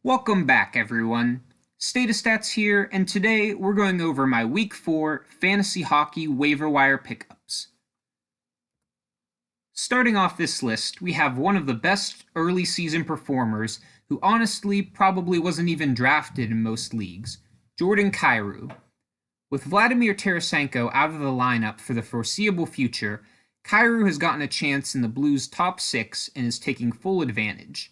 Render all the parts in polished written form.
Welcome back, everyone. Statustats here, and today we're going over my Week 4 Fantasy Hockey Waiver Wire pickups. Starting off this list, we have one of the best early season performers who honestly probably wasn't even drafted in most leagues, Jordan Kyrou. With Vladimir Tarasenko out of the lineup for the foreseeable future, Kyrou has gotten a chance in the Blues' top 6 and is taking full advantage.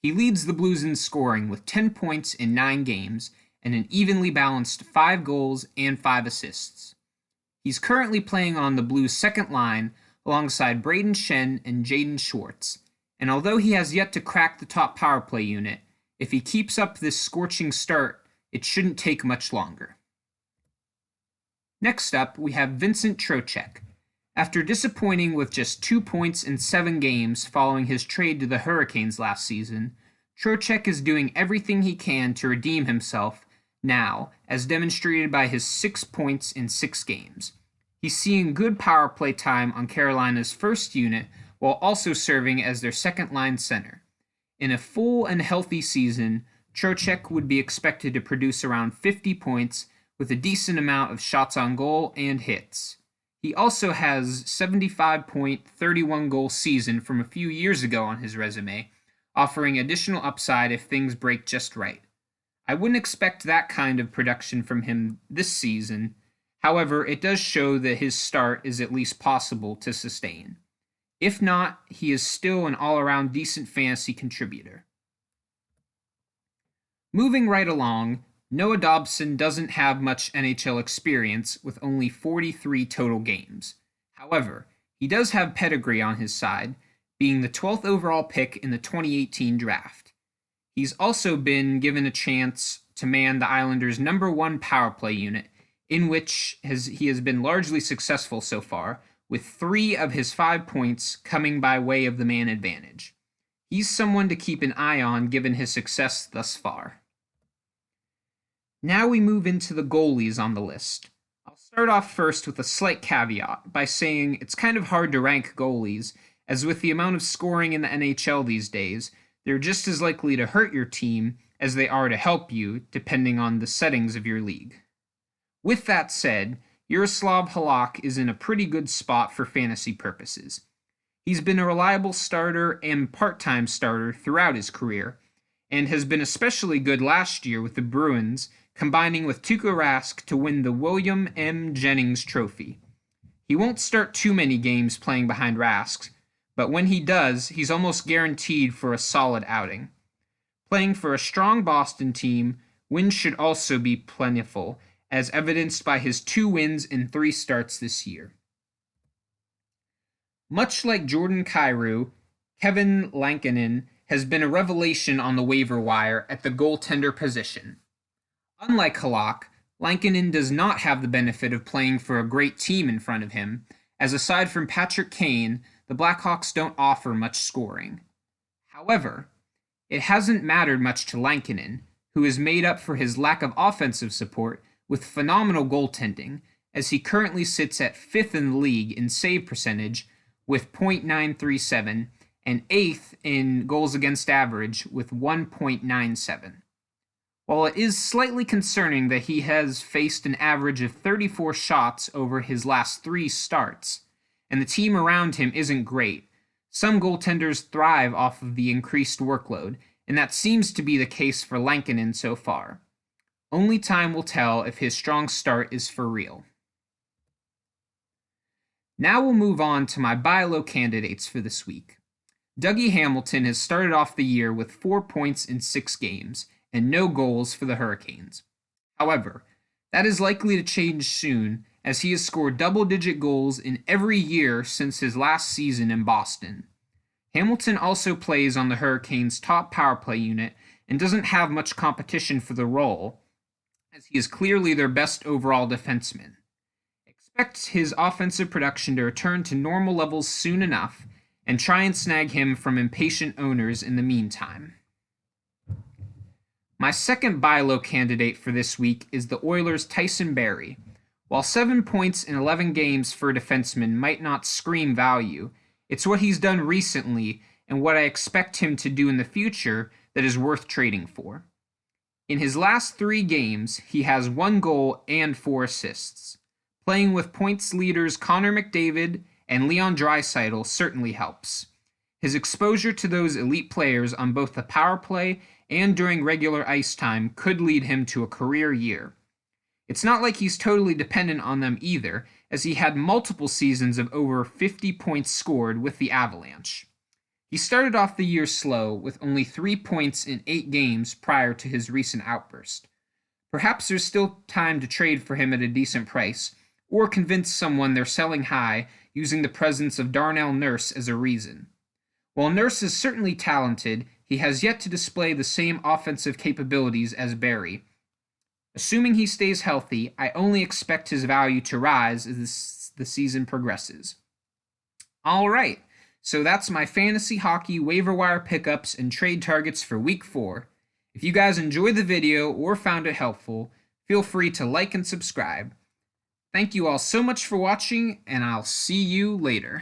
He leads the Blues in scoring with 10 points in 9 games and an evenly balanced 5 goals and 5 assists. He's currently playing on the Blues' second line alongside Braden Shen and Jaden Schwartz, and although he has yet to crack the top power play unit, if he keeps up this scorching start, it shouldn't take much longer. Next up, we have Vincent Trocheck. After disappointing with just 2 points in 7 games following his trade to the Hurricanes last season, Trocheck is doing everything he can to redeem himself now, as demonstrated by his 6 points in 6 games. He's seeing good power play time on Carolina's first unit while also serving as their second-line center. In a full and healthy season, Trocheck would be expected to produce around 50 points with a decent amount of shots on goal and hits. He also has 75-point, 31-goal season from a few years ago on his resume, offering additional upside if things break just right. I wouldn't expect that kind of production from him this season. However, it does show that his start is at least possible to sustain. If not, he is still an all-around decent fantasy contributor. Moving right along, Noah Dobson doesn't have much NHL experience with only 43 total games. However, he does have pedigree on his side, being the 12th overall pick in the 2018 draft. He's also been given a chance to man the Islanders' #1 power play unit, in which he has been largely successful so far, with 3 of his 5 points coming by way of the man advantage. He's someone to keep an eye on given his success thus far. Now we move into the goalies on the list. I'll start off first with a slight caveat by saying it's kind of hard to rank goalies, as with the amount of scoring in the NHL these days, they're just as likely to hurt your team as they are to help you, depending on the settings of your league. With that said, Yaroslav Halak is in a pretty good spot for fantasy purposes. He's been a reliable starter and part-time starter throughout his career, and has been especially good last year with the Bruins, combining with Tuukka Rask to win the William M. Jennings Trophy. He won't start too many games playing behind Rask, but when he does, he's almost guaranteed for a solid outing. Playing for a strong Boston team, wins should also be plentiful, as evidenced by his 2 wins in 3 starts this year. Much like Jordan Kyrou, Kevin Lankinen has been a revelation on the waiver wire at the goaltender position. Unlike Halak, Lankinen does not have the benefit of playing for a great team in front of him, as aside from Patrick Kane, the Blackhawks don't offer much scoring. However, it hasn't mattered much to Lankinen, who has made up for his lack of offensive support with phenomenal goaltending, as he currently sits at 5th in the league in save percentage with .937 and 8th in goals against average with 1.97. While it is slightly concerning that he has faced an average of 34 shots over his last 3 starts, and the team around him isn't great, some goaltenders thrive off of the increased workload, and that seems to be the case for Lankinen so far. Only time will tell if his strong start is for real. Now we'll move on to my buy low candidates for this week. Dougie Hamilton has started off the year with 4 points in 6 games, and no goals for the Hurricanes. However, that is likely to change soon, as he has scored double-digit goals in every year since his last season in Boston. Hamilton also plays on the Hurricanes' top power play unit and doesn't have much competition for the role, as he is clearly their best overall defenseman. Expect his offensive production to return to normal levels soon enough, and try and snag him from impatient owners in the meantime. My second buy low candidate for this week is the Oilers' Tyson Barrie. While 7 points in 11 games for a defenseman might not scream value, it's what he's done recently and what I expect him to do in the future that is worth trading for. In his last 3 games, he has 1 goal and 4 assists. Playing with points leaders Connor McDavid and Leon Draisaitl certainly helps. His exposure to those elite players on both the power play and during regular ice time could lead him to a career year. It's not like he's totally dependent on them either, as he had multiple seasons of over 50 points scored with the Avalanche. He started off the year slow, with only 3 points in 8 games prior to his recent outburst. Perhaps there's still time to trade for him at a decent price, or convince someone they're selling high using the presence of Darnell Nurse as a reason. While Nurse is certainly talented, he has yet to display the same offensive capabilities as Barrie. Assuming he stays healthy, I only expect his value to rise as the season progresses. Alright, so that's my fantasy hockey waiver wire pickups and trade targets for week 4. If you guys enjoyed the video or found it helpful, feel free to like and subscribe. Thank you all so much for watching, and I'll see you later.